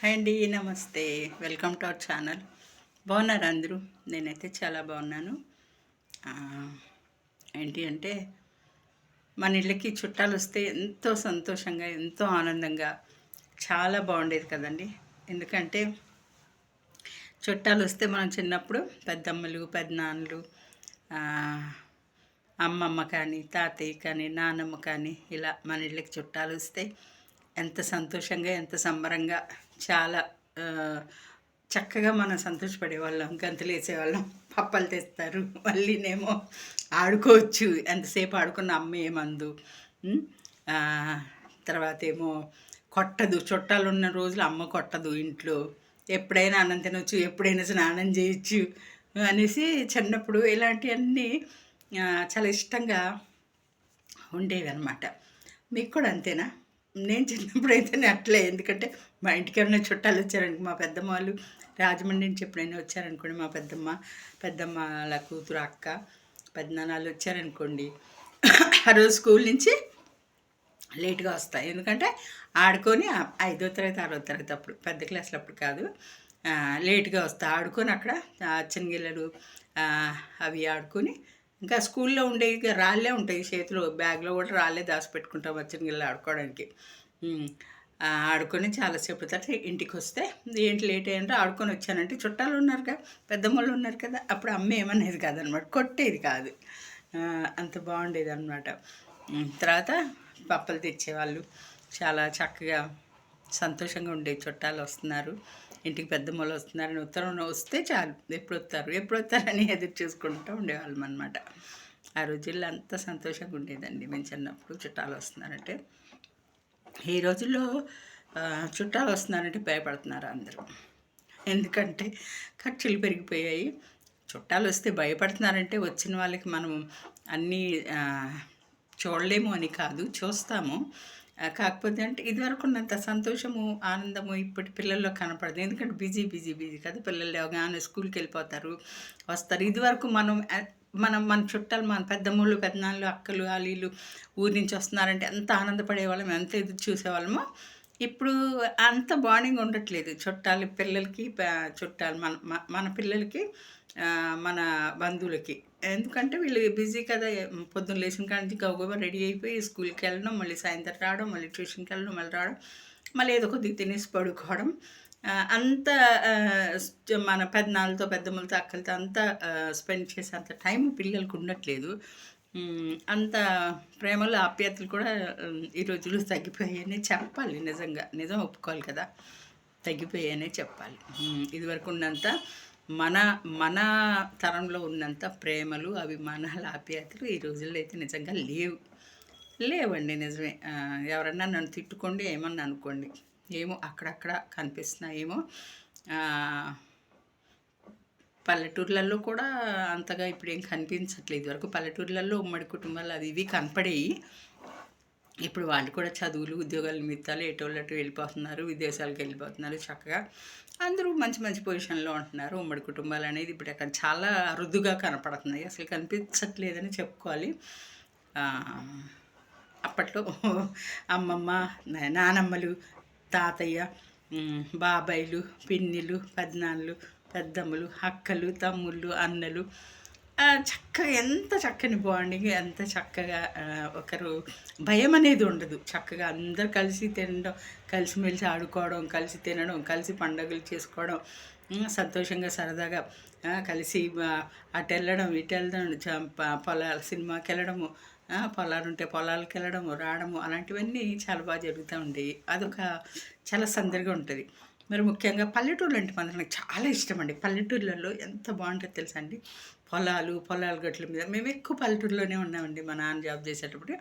Hi అండి, నమస్తే. Welcome to our channel. బాగున్నారు అందరూ? నేనైతే చాలా బాగున్నాను. ఆ, ఏంటి అంటే మన ఇళ్ళకి చుట్టాలు వస్తే ఎంతో సంతోషంగా, ఎంతో ఆనందంగా, చాలా బాగుండేది కదండి. ఎందుకంటే చుట్టాలు వస్తే మనం చిన్నప్పుడు పెద్దమ్మలు, పెద్దనాన్నలు, ఆ, అమ్మమ్మ కానీ, తాతయ్య కానీ, నానమ్మ కానీ ఇలా మన ఇళ్ళకి చుట్టాలు వస్తే ఎంత సంతోషంగా, ఎంత సంబరంగా, చాలా ఆ, చక్కగా మనం సంతోషపడేవాళ్ళం, గంతులు వేసేవాళ్ళం. పప్పలు తెస్తారు, మళ్ళీనేమో ఆడుకోవచ్చు, ఎంతసేపు ఆడుకున్న అమ్మ ఏమందు. ఉమ్, ఆ, తర్వాత ఏమో కొట్టదు, చుట్టాలు ఉన్న రోజులు అమ్మ కొట్టదు ఇంట్లో. ఎప్పుడైనా అన్నం తినొచ్చు, ఎప్పుడైనా స్నానం చేయొచ్చు అనేసి చిన్నప్పుడు ఇలాంటివన్నీ చాలా ఇష్టంగా ఉండేవి అనమాట. మీకు కూడా అంతేనా? నేను చిన్నప్పుడు అయితేనే అట్లే. ఎందుకంటే మా ఇంటికి ఎవరైనా చుట్టాలు వచ్చారనుకో, మా పెద్దమ్మ వాళ్ళు రాజమండ్రి నుంచి ఎప్పుడైనా వచ్చారనుకోండి, మా పెద్దమ్మల కూతురు, అక్క, పెద్దనాన్నలు వచ్చారనుకోండి, ఆ రోజు స్కూల్ నుంచి లేట్గా వస్తాయి. ఎందుకంటే ఆడుకొని 5వ తరగతి 6వ తరగతి అప్పుడు, పెద్ద క్లాసులు అప్పుడు కాదు, లేట్గా వస్తా ఆడుకొని అక్కడ చిన్నగిల్లలు అవి ఆడుకొని, ఇంకా స్కూల్లో ఉండే రాళ్ళే ఉంటాయి చేతిలో, బ్యాగ్లో కూడా రాళ్ళే దాచిపెట్టుకుంటాం చిన్నగిల్లలు ఆడుకోవడానికి. ఆడుకొని చాలాసేపు తర్వాత ఇంటికి వస్తే, ఏంటి లేట్ అయ్యంటే ఆడుకొని వచ్చానంటే చుట్టాలు ఉన్నారుగా, పెద్దమ్మళ్ళు ఉన్నారు కదా, అప్పుడు అమ్మ ఏమనేది కాదనమాట, కొట్టేది కాదు. అంత బాగుండేది అనమాట. తర్వాత పప్పలు తెచ్చేవాళ్ళు, చాలా చక్కగా సంతోషంగా ఉండేది. చుట్టాలు వస్తున్నారు ఇంటికి, పెద్దమ్మలు వస్తున్నారని ఉత్తరం వస్తే చాలు, ఎప్పుడు వస్తారని ఎదురు చూసుకుంటూ ఉండేవాళ్ళం అనమాట. ఆ రోజుల్లో అంత సంతోషంగా ఉండేదండి మేము చిన్నప్పుడు. చుట్టాలు వస్తున్నారంటే, ఈ రోజుల్లో చుట్టాలు వస్తున్నారంటే భయపడుతున్నారు అందరూ. ఎందుకంటే ఖర్చులు పెరిగిపోయాయి. చుట్టాలు వస్తే భయపడుతున్నారంటే వచ్చిన వాళ్ళకి మనం అన్నీ చూడలేము అని కాదు, చూస్తాము. కాకపోతే అంటే ఇదివరకు ఉన్నంత సంతోషము, ఆనందము ఇప్పటి పిల్లల్లో కనపడదు. ఎందుకంటే బిజీ బిజీ బిజీ కదా, పిల్లలు లేవగానే స్కూల్కి వెళ్ళిపోతారు, వస్తారు. ఇదివరకు మనం మన చుట్టాలు, మన పెద్దమ్మళ్ళు, పెద్దనాన్నలు, అక్కలు, అలీలు ఊరి నుంచి వస్తున్నారంటే ఎంత ఆనందపడేవాళ్ళం, ఎంత ఎదురు చూసేవాళ్ళమో. ఇప్పుడు అంత బాండింగ్ ఉండట్లేదు చుట్టాలు పిల్లలకి, చుట్టాలు మన పిల్లలకి, మన బంధువులకి. ఎందుకంటే వీళ్ళు బిజీ కదా, పొద్దున్న లేచిన కాడ నుంచి గబగబా రెడీ అయిపోయి స్కూల్కి వెళ్ళడం, మళ్ళీ సాయంత్రం రావడం, మళ్ళీ ట్యూషన్కి వెళ్ళడం, మళ్ళీ రావడం, మళ్ళీ ఏదో కొద్దిగా తినేసి పడుకోవడం. అంత మన పెద్దనాళ్ళతో, పెద్దమ్మలతో, అక్కలతో అంతా స్పెండ్ చేసే అంత టైం పిల్లలకు ఉండట్లేదు. అంత ప్రేమలు, ఆప్యాయతలు కూడా ఈ రోజుల్లో తగ్గిపోయాయని చెప్పాలి. నిజంగా నిజం ఒప్పుకోవాలి కదా, తగ్గిపోయాయనే చెప్పాలి. ఇదివరకు ఉన్నంత మన మన తరంలో ఉన్నంత ప్రేమలు, అభిమానాలు, ఆప్యాయతలు ఈ రోజుల్లో అయితే నిజంగా లేవండి. నిజమే. ఎవరన్నా నన్ను తిట్టుకోండి, ఏమన్నా అనుకోండి, ఏమో అక్కడక్కడ కనిపిస్తున్నాయేమో. పల్లెటూర్లలో కూడా అంతగా ఇప్పుడు ఏం కనిపించట్లేదు. వరకు పల్లెటూర్లలో ఉమ్మడి కుటుంబాలు అవి ఇవి కనపడేవి. ఇప్పుడు వాళ్ళు కూడా చదువులు, ఉద్యోగాల నిమిత్తాలు ఎటోళ్ళటు వెళ్ళిపోతున్నారు, విదేశాలకు వెళ్ళిపోతున్నారు. చక్కగా అందరూ మంచి మంచి పొజిషన్లో ఉంటున్నారు. ఉమ్మడి కుటుంబాలు అనేది ఇప్పుడు అక్కడ చాలా అరుదుగా కనపడుతున్నాయి, అసలు కనిపించట్లేదని చెప్పుకోవాలి. అప్పట్లో అమ్మమ్మ, నానమ్మలు, తాతయ్య, బాబాయిలు, పిన్నిలు, పెద్దనాన్నలు, పెద్దమ్మలు, అక్కలు, తమ్ముళ్ళు, అన్నలు, చక్కగా ఎంత చక్కని బాండింగ్, ఎంత చక్కగా ఒకరు భయం అనేది ఉండదు. చక్కగా అందరు కలిసి తినడం, కలిసిమెలిసి ఆడుకోవడం, కలిసి తినడం, కలిసి పండుగలు చేసుకోవడం, సంతోషంగా సరదాగా కలిసి అటు వెళ్ళడం, ఇటు వెళ్ళడం, పొలాల సినిమాకి వెళ్ళడము, పొలాలు ఉంటే పొలాలకు వెళ్ళడము, రావడము, అలాంటివన్నీ చాలా బాగా జరుగుతూ ఉండేవి. అదొక చాలా సందడిగా ఉంటుంది. మరి ముఖ్యంగా పల్లెటూర్లు అంటే మనకు నాకు చాలా ఇష్టం అండి. పల్లెటూర్లలో ఎంత బాగుంటుందో తెలుసా అండి. పొలాల గట్ల మీద మేము ఎక్కువ పల్లెటూరులోనే ఉన్నామండి. మా నాన్న జాబ్ చేసేటప్పుడు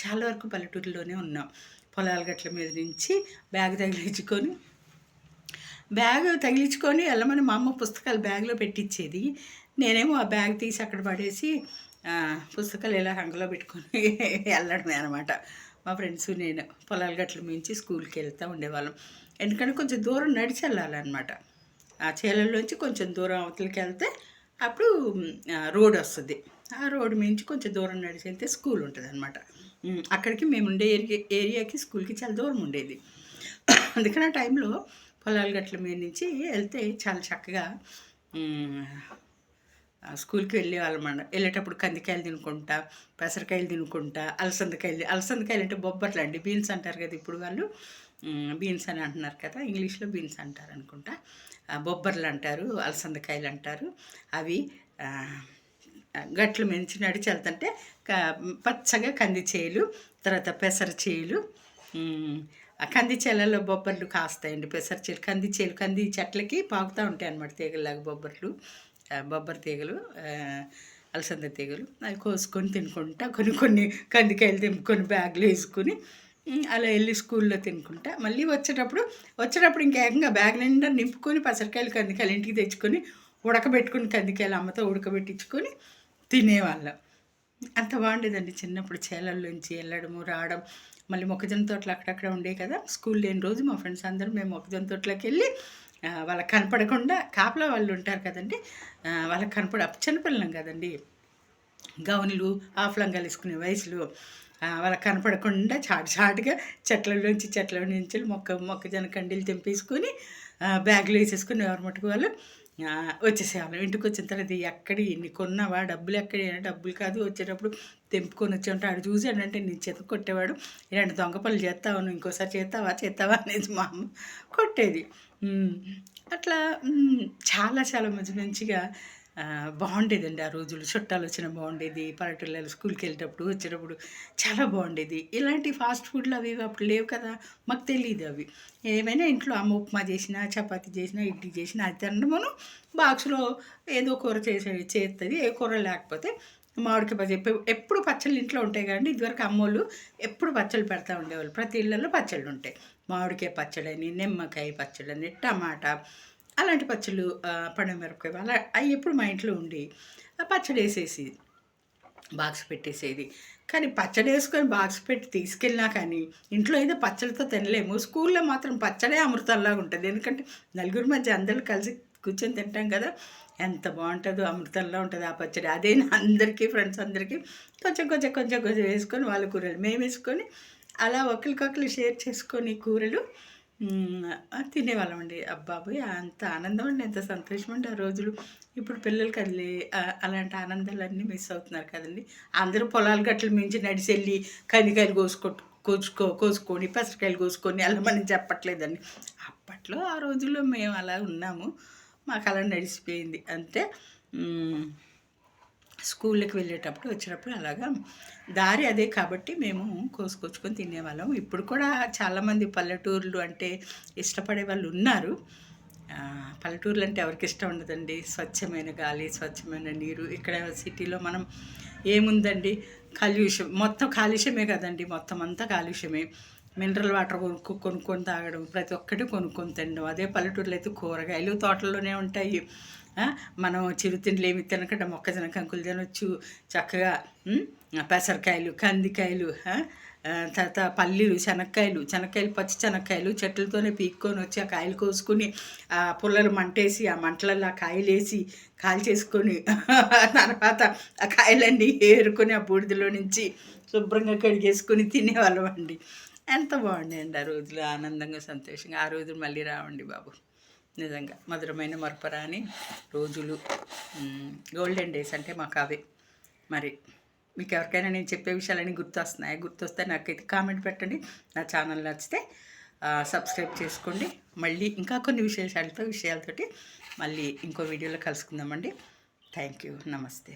చాలా వరకు పల్లెటూరులోనే ఉన్నాం. పొలాల గట్ల మీద నుంచి బ్యాగ్ తగిలించుకొని వెళ్ళమని మా అమ్మ పుస్తకాలు బ్యాగ్లో పెట్టించేది. నేనేమో ఆ బ్యాగ్ తీసి అక్కడ పడేసి పుస్తకాలు ఇలా హంగలో పెట్టుకొని వెళ్ళడమే అనమాట. మా ఫ్రెండ్స్ నేను పొలాల గట్ల మించి స్కూల్కి వెళ్తూ ఉండేవాళ్ళం. ఎందుకంటే కొంచెం దూరం నడిచి వెళ్ళాలన్నమాట. ఆ చేలల్లోంచి కొంచెం దూరం అవతలకి వెళ్తే అప్పుడు రోడ్ వస్తుంది. ఆ రోడ్డు మించి కొంచెం దూరం నడిచి వెళ్తే స్కూల్ ఉంటుంది అనమాట. అక్కడికి మేము ఉండే ఏరియాకి స్కూల్కి చాలా దూరం ఉండేది. అందుకని ఆ టైంలో పొలాల గట్ల మీద నుంచి వెళ్తే చాలా చక్కగా స్కూల్కి వెళ్ళేవాళ్ళం. వెళ్ళేటప్పుడు కందికాయలు తినుకుంటా, పెసరకాయలు తినుకుంటా, అలసందకాయలు అంటే బొబ్బట్లు అండి, బీన్స్ అంటారు కదా ఇప్పుడు వాళ్ళు, బీన్స్ అని అంటున్నారు కదా, ఇంగ్లీష్లో బీన్స్ అంటారు అనుకుంటా, బొబ్బర్లు అంటారు, అలసందకాయలు అంటారు. అవి గట్లు మించి నడిచి వెళ్తుంటే పచ్చగా కంది చేలు, తర్వాత పెసర చేలు, ఆ కంది చేలలో బొబ్బర్లు కాస్తాయండి. పెసర చేలు, కంది చెట్లకి పాకుతూ ఉంటాయి అన్నమాట, తీగలాగా బొబ్బరి తీగలు, అలసంద తీగలు. అవి కోసుకొని తినుకుంటా, కొన్ని కందికాయలు తెంపుకొని బ్యాగ్లో వేసుకొని అలా వెళ్ళి స్కూల్లో తినుకుంటా, మళ్ళీ వచ్చేటప్పుడు ఇంకేకంగా బ్యాగ్ నిండా నింపుకొని పెసరకాయలు కందికాయలు ఇంటికి తెచ్చుకొని ఉడకబెట్టుకుని కందికాయలు అమ్మతో ఉడకబెట్టించుకొని తినేవాళ్ళం. అంత బాగుండేదండి చిన్నప్పుడు. చేలల్లోంచి వెళ్ళడము రావడం, మళ్ళీ మొక్కజొన్న తోటలు అక్కడక్కడ ఉండేవి కదా, స్కూల్ లేని రోజు మా ఫ్రెండ్స్ అందరూ మేము మొక్కజొన్న తోటలోకి వెళ్ళి వాళ్ళకి కనపడకుండా, కాపలా వాళ్ళు ఉంటారు కదండి, వాళ్ళకి చిన్నపిల్లం కదండి, గౌన్లు హాఫ్ లంగాలు వేసుకునే వయసులో వాళ్ళకి కనపడకుండా చాటుగా చెట్ల నుంచి మొక్కజొన్న కండీలు తెంపేసుకొని బ్యాగ్లో వేసేసుకుని ఎవరి మటుకు వాళ్ళు వచ్చేసేవాళ్ళం. ఇంటికి వచ్చిన తర్వాత ఎన్ని కొన్నావా, డబ్బులు డబ్బులు కాదు, వచ్చేటప్పుడు తెంపుకొని వచ్చి ఆడు చూసాడంటే నేను చేత కొట్టేవాడు, ఇలాంటి దొంగ పనులు చేస్తావు, ఇంకోసారి చేస్తావా అనేది మా అమ్మ కొట్టేది. అట్లా చాలా చాలా మంచిగా బాగుండేదండి ఆ రోజులు. చుట్టాలు వచ్చినా బాగుండేది, పల్లెటూళ్ళలో స్కూల్కి వెళ్ళేటప్పుడు వచ్చేటప్పుడు చాలా బాగుండేది. ఇలాంటి ఫాస్ట్ ఫుడ్లు అవి అప్పుడు లేవు కదా, మాకు తెలియదు అవి. ఏమైనా ఇంట్లో అమ్మ ఉప్మా చేసినా, చపాతీ చేసినా, ఇడ్లీ చేసినా అది తినడమును, బాక్స్లో ఏదో కూర చేస్తుంది. ఏ కూర లేకపోతే మామిడికాయ పచ్చడి, ఎప్పుడు పచ్చళ్ళు ఇంట్లో ఉంటాయి కదండి. ఇదివరకు అమ్మోళ్ళు ఎప్పుడు పచ్చళ్ళు పెడతా ఉండేవాళ్ళు, ప్రతి ఇళ్ళల్లో పచ్చళ్ళు ఉంటాయి. మామిడికాయ పచ్చడని, నిమ్మకాయ పచ్చడని, టమాటా, అలాంటి పచ్చళ్ళు, పండుమిరపకాయ, అవి ఎప్పుడు మా ఇంట్లో ఉండి పచ్చడి వేసేసి బాక్స్ పెట్టేసేది. కానీ పచ్చడి వేసుకొని బాక్స్ పెట్టి తీసుకెళ్ళినా కానీ ఇంట్లో అయితే పచ్చడితో తినలేము. స్కూల్లో మాత్రం పచ్చడే అమృతంలాగా ఉంటుంది. ఎందుకంటే నలుగురి మధ్య అందరూ కలిసి కూర్చొని తింటాం కదా, ఎంత బాగుంటుందో, అమృతంలా ఉంటుంది ఆ పచ్చడి. అదే అందరికీ, ఫ్రెండ్స్ అందరికీ కొంచెం వేసుకొని వాళ్ళ కూరలు మేము వేసుకొని అలా ఒకరికొకరు షేర్ చేసుకొని కూరలు తినేవాళ్ళం అండి. అబ్బాబోయ్ అంత ఆనందం అండి, ఎంత సంతోషం అండి ఆ రోజులు. ఇప్పుడు పిల్లలకి అది అలాంటి ఆనందాలన్నీ మిస్ అవుతున్నారు కదండి. అందరూ పొలాల గట్ల మించి నడిచి వెళ్ళి కందికాయలు కోసుకొని పెసరకాయలు కోసుకొని వెళ్ళమని చెప్పట్లేదండి. అప్పట్లో ఆ రోజుల్లో మేము అలా ఉన్నాము, మాకు అలా నడిచిపోయింది అంతే. స్కూళ్ళకి వెళ్ళేటప్పుడు వచ్చేటప్పుడు అలాగా దారి అదే కాబట్టి మేము కోసుకొచ్చుకొని తినేవాళ్ళం. ఇప్పుడు కూడా చాలామంది పల్లెటూర్లు అంటే ఇష్టపడే వాళ్ళు ఉన్నారు. పల్లెటూర్లు అంటే ఎవరికి ఇష్టం ఉండదండి. స్వచ్ఛమైన గాలి, స్వచ్ఛమైన నీరు. ఇక్కడ సిటీలో మనం ఏముందండి, కాలుష్యం, మొత్తం కాలుష్యమే కదండి, మొత్తం అంతా కాలుష్యమే. మినరల్ వాటర్ కొనుక్కొని తాగడం, ప్రతి ఒక్కటి కొనుక్కొని తినడం. అదే పల్లెటూరులో అయితే కూరగాయలు తోటల్లోనే ఉంటాయి. మనం చిరుతిండ్లు ఏమి తినకుండా మొక్కజొన్న కంకులు తినొచ్చు చక్కగా. పెసరకాయలు, కందికాయలు, తర్వాత పల్లీలు, శనక్కాయలు, పచ్చి శనక్కాయలు చెట్లతోనే పీక్కొని వచ్చి ఆ కాయలు కోసుకుని ఆ పుల్లలు మంటేసి ఆ మంటలలో ఆ కాయలు వేసి కాల్చేసుకొని తర్వాత ఆ కాయలన్నీ ఏరుకొని ఆ బూడిదలో నుంచి శుభ్రంగా కడిగేసుకొని తినేవాళ్ళం అండి. ఎంత బాగుండేయండి ఆ రోజులు, ఆనందంగా సంతోషంగా. ఆ రోజులు మళ్ళీ రావండి బాబు, నిజంగా మధురమైన మరపురాని రోజులు. గోల్డెన్ డేస్ అంటే మాకు అవే. మరి మీకు ఎవరికైనా నేను చెప్పే విషయాలన్నీ గుర్తొస్తే నాకైతే కామెంట్ పెట్టండి. నా ఛానల్ నచ్చితే సబ్స్క్రైబ్ చేసుకోండి. మళ్ళీ ఇంకా కొన్ని విశేషాలతోటి మళ్ళీ ఇంకో వీడియోలో కలుసుకుందామండి. Thank you. నమస్తే.